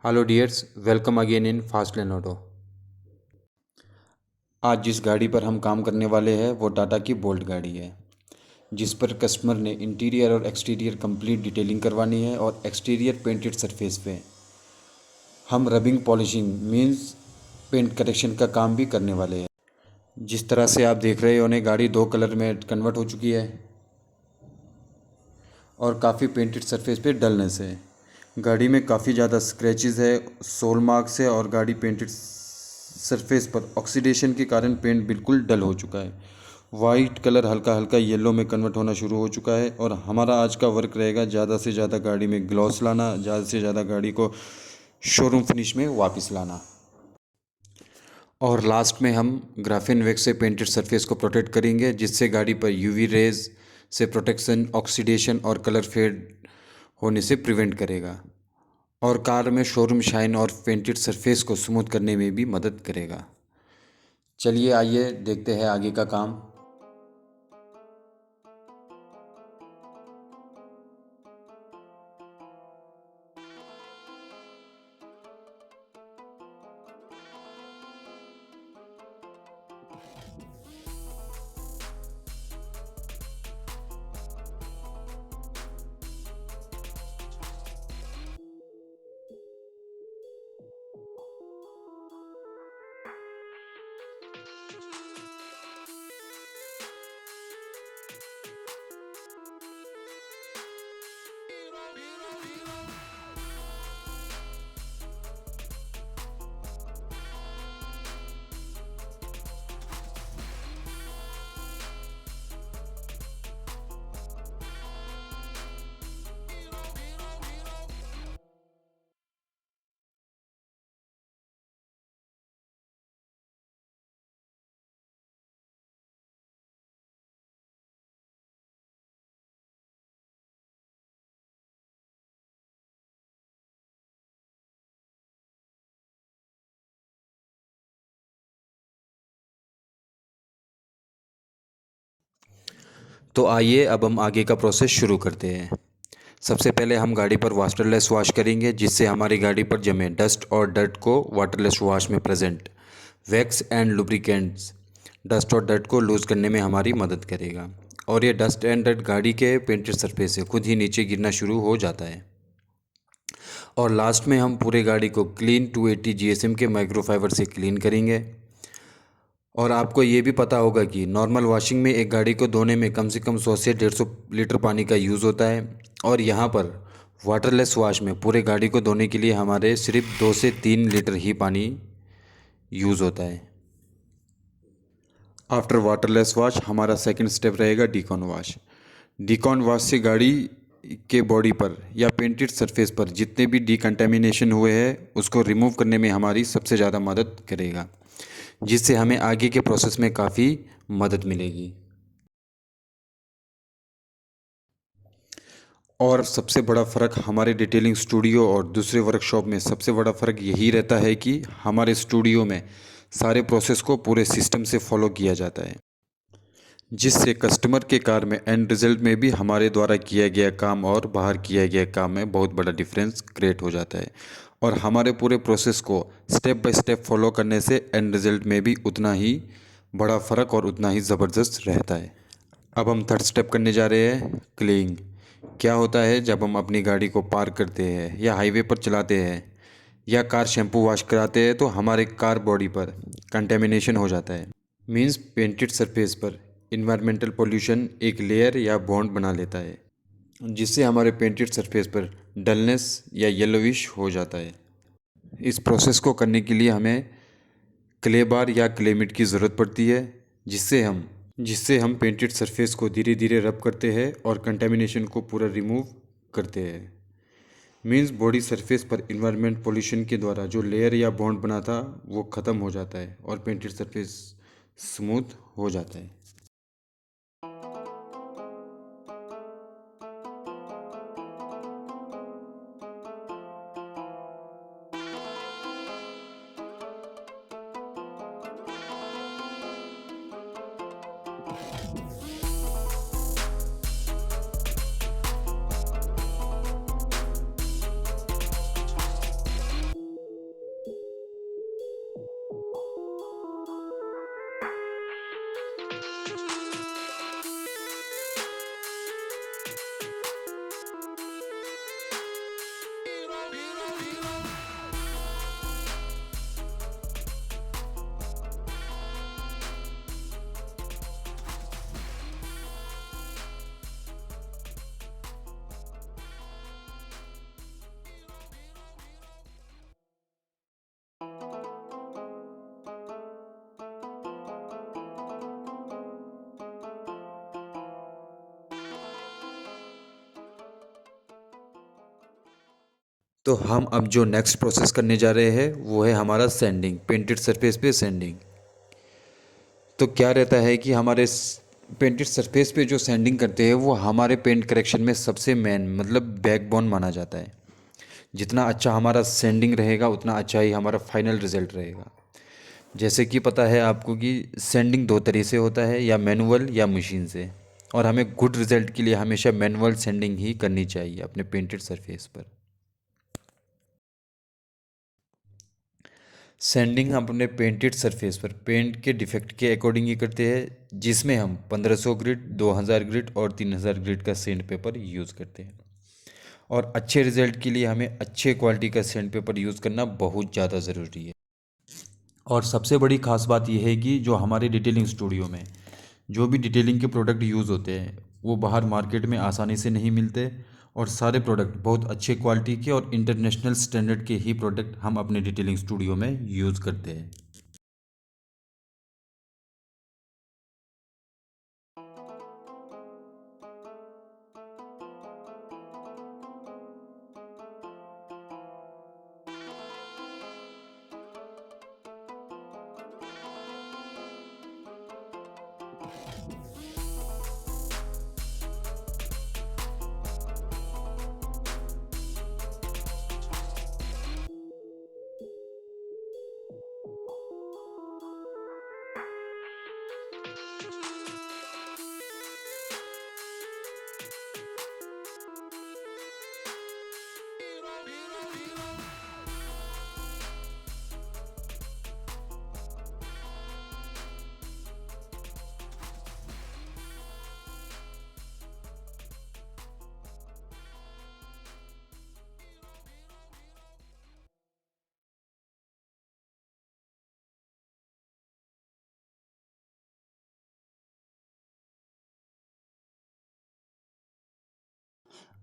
Hello dears, welcome again in fast lane auto. आज जिस गाड़ी पर हम काम करने वाले हैं वो टाटा की बोल्ट गाड़ी है, जिस पर कस्टमर ने इंटीरियर और एक्सटीरियर कंप्लीट डिटेलिंग करवानी है और एक्सटीरियर पेंटेड सरफेस पे हम rubbing polishing means paint correction का काम भी करने वाले हैं। जिस तरह से आप देख रहे हो उन्हें गाड़ी दो कलर में कन्वर्ट हो चुकी है और काफ़ी पेंटेड सरफेस पे डलनेस है। गाड़ी में काफ़ी ज़्यादा स्क्रैचेस है, सोल मार्क्स है और गाड़ी पेंटेड सरफेस पर ऑक्सीडेशन के कारण पेंट बिल्कुल डल हो चुका है। वाइट कलर हल्का हल्का येलो में कन्वर्ट होना शुरू हो चुका है और हमारा आज का वर्क रहेगा ज़्यादा से ज़्यादा गाड़ी में ग्लॉस लाना, ज़्यादा से ज़्यादा गाड़ी को शोरूम फिनिश में वापस लाना। और लास्ट में हम ग्राफिन वैक्स से पेंटेड सरफेस को प्रोटेक्ट करेंगे, जिससे गाड़ी पर यूवी रेज से प्रोटेक्शन, ऑक्सीडेशन और कलर फेड होने से प्रिवेंट करेगा और कार में शोरूम शाइन और पेंटेड सरफेस को स्मूथ करने में भी मदद करेगा। चलिए आइए देखते हैं आगे का काम। तो आइए अब हम आगे का प्रोसेस शुरू करते हैं। सबसे पहले हम गाड़ी पर वाटरलेस वॉश करेंगे, जिससे हमारी गाड़ी पर जमे डस्ट और डर्ट को वाटरलेस वॉश में present wax and lubricants dust और डर्ट को लूज़ करने में हमारी मदद करेगा और ये डस्ट एंड डर्ट गाड़ी के पेंटेड सरफेस से खुद ही नीचे गिरना शुरू हो जाता है। और लास्ट में हम पूरे गाड़ी को क्लीन 280 जीएसएम के माइक्रोफाइबर से क्लीन करेंगे। और आपको ये भी पता होगा कि नॉर्मल वॉशिंग में एक गाड़ी को धोने में कम से कम 100 से 150 लीटर पानी का यूज़ होता है और यहाँ पर वाटरलेस वॉश में पूरे गाड़ी को धोने के लिए हमारे सिर्फ 2 से 3 लीटर ही पानी यूज़ होता है। आफ्टर वाटरलेस वॉश हमारा सेकंड स्टेप रहेगा डीकॉन वॉश। डीकॉन वॉश से गाड़ी के बॉडी पर या पेंटेड सरफेस पर जितने भी डिकंटेमिनेशन हुए हैं उसको रिमूव करने में हमारी सबसे ज़्यादा मदद करेगा, जिससे हमें आगे के प्रोसेस में काफ़ी मदद मिलेगी। और सबसे बड़ा फ़र्क हमारे डिटेलिंग स्टूडियो और दूसरे वर्कशॉप में सबसे बड़ा फ़र्क यही रहता है कि हमारे स्टूडियो में सारे प्रोसेस को पूरे सिस्टम से फॉलो किया जाता है, जिससे कस्टमर के कार में एंड रिजल्ट में भी हमारे द्वारा किया गया काम और बाहर किया गया काम में बहुत बड़ा डिफरेंस क्रिएट हो जाता है। और हमारे पूरे प्रोसेस को स्टेप बाय स्टेप फॉलो करने से एंड रिजल्ट में भी उतना ही बड़ा फ़र्क और उतना ही ज़बरदस्त रहता है। अब हम थर्ड स्टेप करने जा रहे हैं क्लीनिंग। क्या होता है जब हम अपनी गाड़ी को पार्क करते हैं या हाईवे पर चलाते हैं या कार शैम्पू वॉश कराते हैं तो हमारे कार बॉडी पर कंटेमिनेशन हो जाता है। मींस पेंटेड सरफेस पर इन्वायरमेंटल पोल्यूशन एक लेयर या बॉन्ड बना लेता है, जिससे हमारे पेंटेड सरफेस पर डलनेस या येलोविश हो जाता है। इस प्रोसेस को करने के लिए हमें क्ले बार या क्लेमिट की ज़रूरत पड़ती है, जिससे हम पेंटेड सरफेस को धीरे धीरे रब करते हैं और कंटेमिनेशन को पूरा रिमूव करते हैं। मींस बॉडी सरफेस पर इन्वायरमेंट पोल्यूशन के द्वारा जो लेयर या बॉन्ड बना था वो ख़त्म हो जाता है और पेंटेड सरफेस स्मूथ हो जाता है। तो हम अब जो नेक्स्ट प्रोसेस करने जा रहे हैं वो है हमारा सैंडिंग, पेंटेड सरफेस पे सैंडिंग। तो क्या रहता है कि हमारे पेंटेड सरफेस पे जो सैंडिंग करते हैं वो हमारे पेंट करेक्शन में सबसे मेन मतलब बैकबोन माना जाता है। जितना अच्छा हमारा सैंडिंग रहेगा उतना अच्छा ही हमारा फाइनल रिजल्ट रहेगा। जैसे कि पता है आपको कि सैंडिंग दो तरह से होता है, या मैनुअल या मशीन से, और हमें गुड रिजल्ट के लिए हमेशा मैनुअल सैंडिंग ही करनी चाहिए अपने पेंटेड सरफेस पर। सैंडिंग हम अपने पेंटेड सरफेस पर पेंट के डिफेक्ट के अकॉर्डिंग ही करते हैं, जिसमें हम 1500 ग्रिड, 2000 ग्रिड और 3000 ग्रिड का सैंड पेपर यूज़ करते हैं। और अच्छे रिजल्ट के लिए हमें अच्छे क्वालिटी का सैंड पेपर यूज़ करना बहुत ज़्यादा ज़रूरी है। और सबसे बड़ी ख़ास बात यह है कि जो हमारे डिटेलिंग स्टूडियो में जो भी डिटेलिंग के प्रोडक्ट यूज़ होते हैं वो बाहर मार्केट में आसानी से नहीं मिलते, और सारे प्रोडक्ट बहुत अच्छे क्वालिटी के और इंटरनेशनल स्टैंडर्ड के ही प्रोडक्ट हम अपने डिटेलिंग स्टूडियो में यूज़ करते हैं।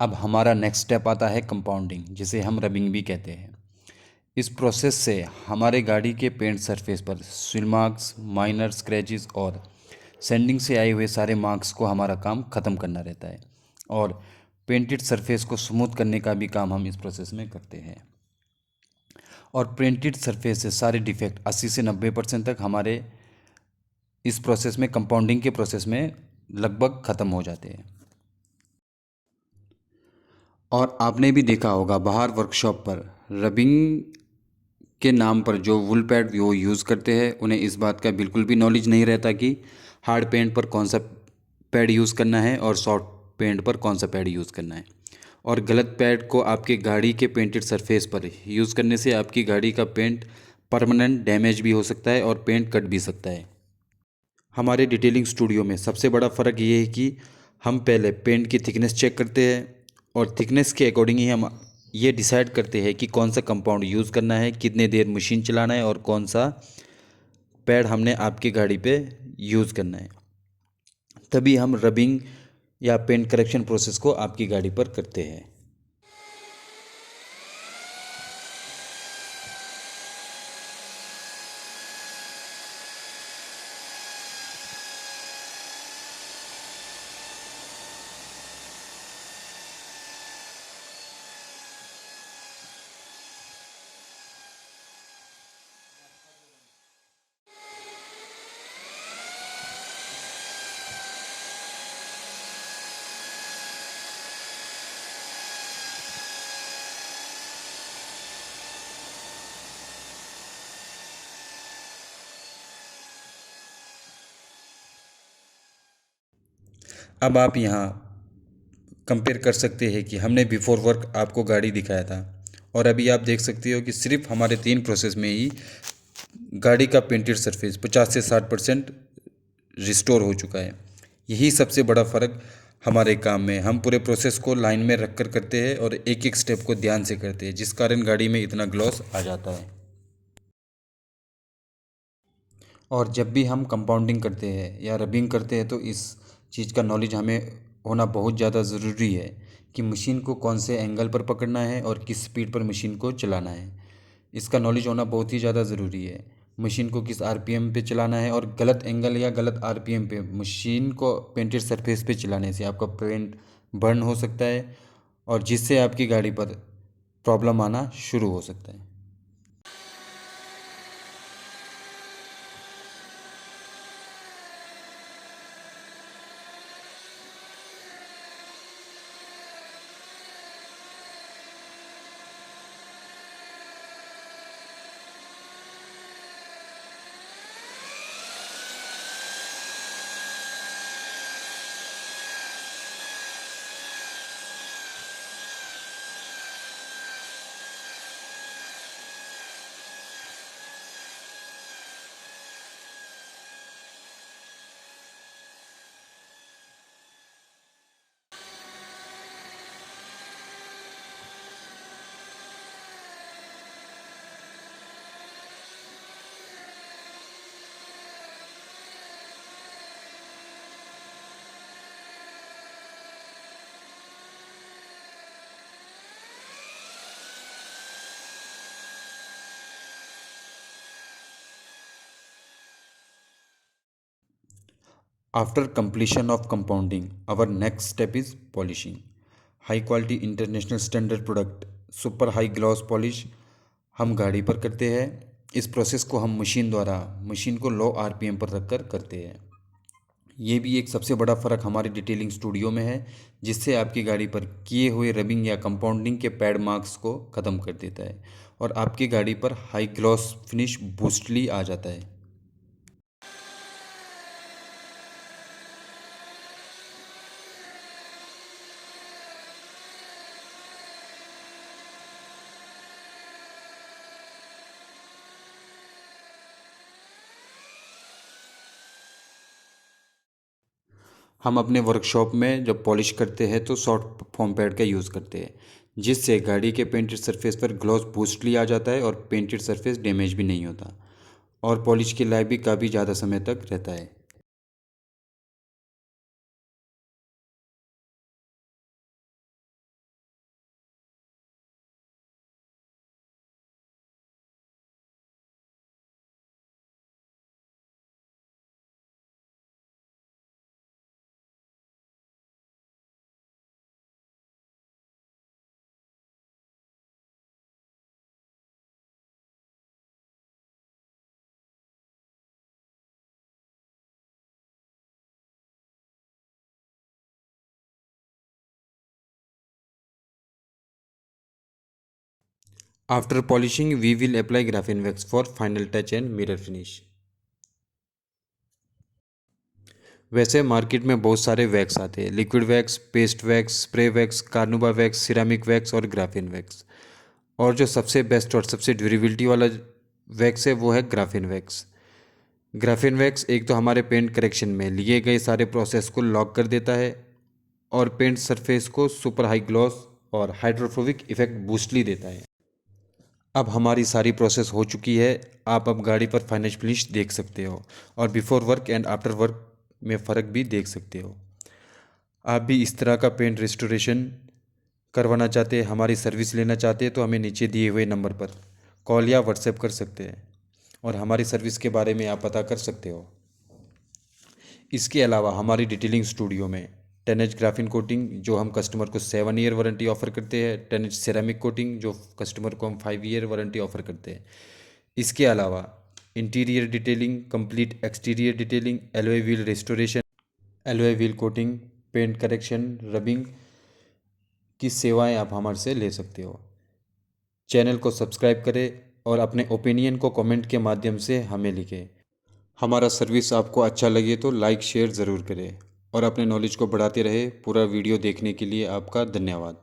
अब हमारा नेक्स्ट स्टेप आता है कंपाउंडिंग, जिसे हम रबिंग भी कहते हैं। इस प्रोसेस से हमारे गाड़ी के पेंट सरफेस पर स्विल मार्क्स, माइनर स्क्रैचेस और सैंडिंग से आए हुए सारे मार्क्स को हमारा काम ख़त्म करना रहता है, और पेंटेड सरफेस को स्मूथ करने का भी काम हम इस प्रोसेस में करते हैं। और पेंटेड सरफेस से सारे डिफेक्ट 80 से 90% तक हमारे इस प्रोसेस में, कंपाउंडिंग के प्रोसेस में लगभग ख़त्म हो जाते हैं। और आपने भी देखा होगा बाहर वर्कशॉप पर रबिंग के नाम पर जो वुल पैड वो यूज़ करते हैं, उन्हें इस बात का बिल्कुल भी नॉलेज नहीं रहता कि हार्ड पेंट पर कौन सा पैड यूज़ करना है और सॉफ्ट पेंट पर कौन सा पैड यूज़ करना है। और गलत पैड को आपके गाड़ी के पेंटेड सरफेस पर यूज़ करने से आपकी गाड़ी का पेंट परमानेंट डैमेज भी हो सकता है और पेंट कट भी सकता है। हमारे डिटेलिंग स्टूडियो में सबसे बड़ा फ़र्क ये है कि हम पहले पेंट की थिकनेस चेक करते हैं, और थिकनेस के अकॉर्डिंग ही हम ये डिसाइड करते हैं कि कौन सा कंपाउंड यूज़ करना है, कितने देर मशीन चलाना है और कौन सा पैड हमने आपकी गाड़ी पे यूज़ करना है। तभी हम रबिंग या पेंट करेक्शन प्रोसेस को आपकी गाड़ी पर करते हैं। अब आप यहाँ कंपेयर कर सकते हैं कि हमने बिफोर वर्क आपको गाड़ी दिखाया था, और अभी आप देख सकते हो कि सिर्फ हमारे 3 प्रोसेस में ही गाड़ी का पेंटेड सरफेस 50 से 60% रिस्टोर हो चुका है। यही सबसे बड़ा फ़र्क हमारे काम में, हम पूरे प्रोसेस को लाइन में रख कर करते हैं और एक एक स्टेप को ध्यान से करते हैं, जिस कारण गाड़ी में इतना ग्लॉस आ जाता है। और जब भी हम कंपाउंडिंग करते हैं या रबिंग करते हैं तो इस चीज़ का नॉलेज हमें होना बहुत ज़्यादा ज़रूरी है कि मशीन को कौन से एंगल पर पकड़ना है और किस स्पीड पर मशीन को चलाना है। इसका नॉलेज होना बहुत ही ज़्यादा ज़रूरी है। मशीन को किस आरपीएम पे चलाना है, और गलत एंगल या गलत आरपीएम पे मशीन को पेंटेड सरफेस पे चलाने से आपका पेंट बर्न हो सकता है, और जिससे आपकी गाड़ी पर प्रॉब्लम आना शुरू हो सकता है। After completion of compounding, our next step is polishing. High quality international standard product super high gloss polish हम गाड़ी पर करते हैं। इस प्रोसेस को हम मशीन को लो आरपीएम पर रखकर करते हैं। ये भी एक सबसे बड़ा फ़र्क हमारे डिटेलिंग स्टूडियो में है, जिससे आपकी गाड़ी पर किए हुए रबिंग या कंपाउंडिंग के पैड मार्क्स को ख़त्म कर देता है और आपकी गाड़ी पर हाई ग्लॉस फिनिश बूस्टली आ जाता है। हम अपने वर्कशॉप में जब पॉलिश करते हैं तो सॉफ्ट फोम पैड का यूज़ करते हैं, जिससे गाड़ी के पेंटेड सरफेस पर ग्लॉस बूस्टली आ जाता है और पेंटेड सरफेस डैमेज भी नहीं होता और पॉलिश की लाइफ भी काफ़ी ज़्यादा समय तक रहता है। After polishing, we will apply graphene wax for final touch and mirror finish. वैसे मार्केट में बहुत सारे वैक्स आते हैं, liquid wax, paste wax, spray wax, carnauba wax, ceramic wax और ग्राफिन वैक्स। और जो सबसे बेस्ट और सबसे ड्यूरेबिलिटी वाला वैक्स है वो है ग्राफिन वैक्स। ग्राफिन वैक्स एक तो हमारे पेंट करेक्शन में लिए गए सारे प्रोसेस को लॉक कर देता है और पेंट सरफेस को सुपर हाई ग्लॉस और हाइड्रोफोबिक इफेक्ट बूस्टली देता है। अब हमारी सारी प्रोसेस हो चुकी है। आप अब गाड़ी पर फाइनल फिनिश देख सकते हो और before work and after work में फ़र्क भी देख सकते हो। आप भी इस तरह का पेंट रेस्टोरेशन करवाना चाहते हैं, हमारी सर्विस लेना चाहते हैं तो हमें नीचे दिए हुए नंबर पर कॉल या व्हाट्सएप कर सकते हैं और हमारी सर्विस के बारे में आप पता कर सकते हो। इसके अलावा हमारी डिटेलिंग स्टूडियो में 10H ग्राफिन कोटिंग जो हम कस्टमर को 7 ईयर वारंटी ऑफ़र करते हैं, 10H सेरामिक कोटिंग जो कस्टमर को हम 5 ईयर वारंटी ऑफ़र करते हैं। इसके अलावा interior detailing, complete exterior detailing, alloy wheel restoration, alloy wheel coating, paint correction, rubbing की सेवाएं आप हमारे से ले सकते हो। चैनल को सब्सक्राइब करें और अपने ओपिनियन को कमेंट के माध्यम से हमें लिखें। हमारा सर्विस आपको अच्छा लगे तो लाइक शेयर ज़रूर करें और अपने नॉलेज को बढ़ाते रहे। पूरा वीडियो देखने के लिए आपका धन्यवाद।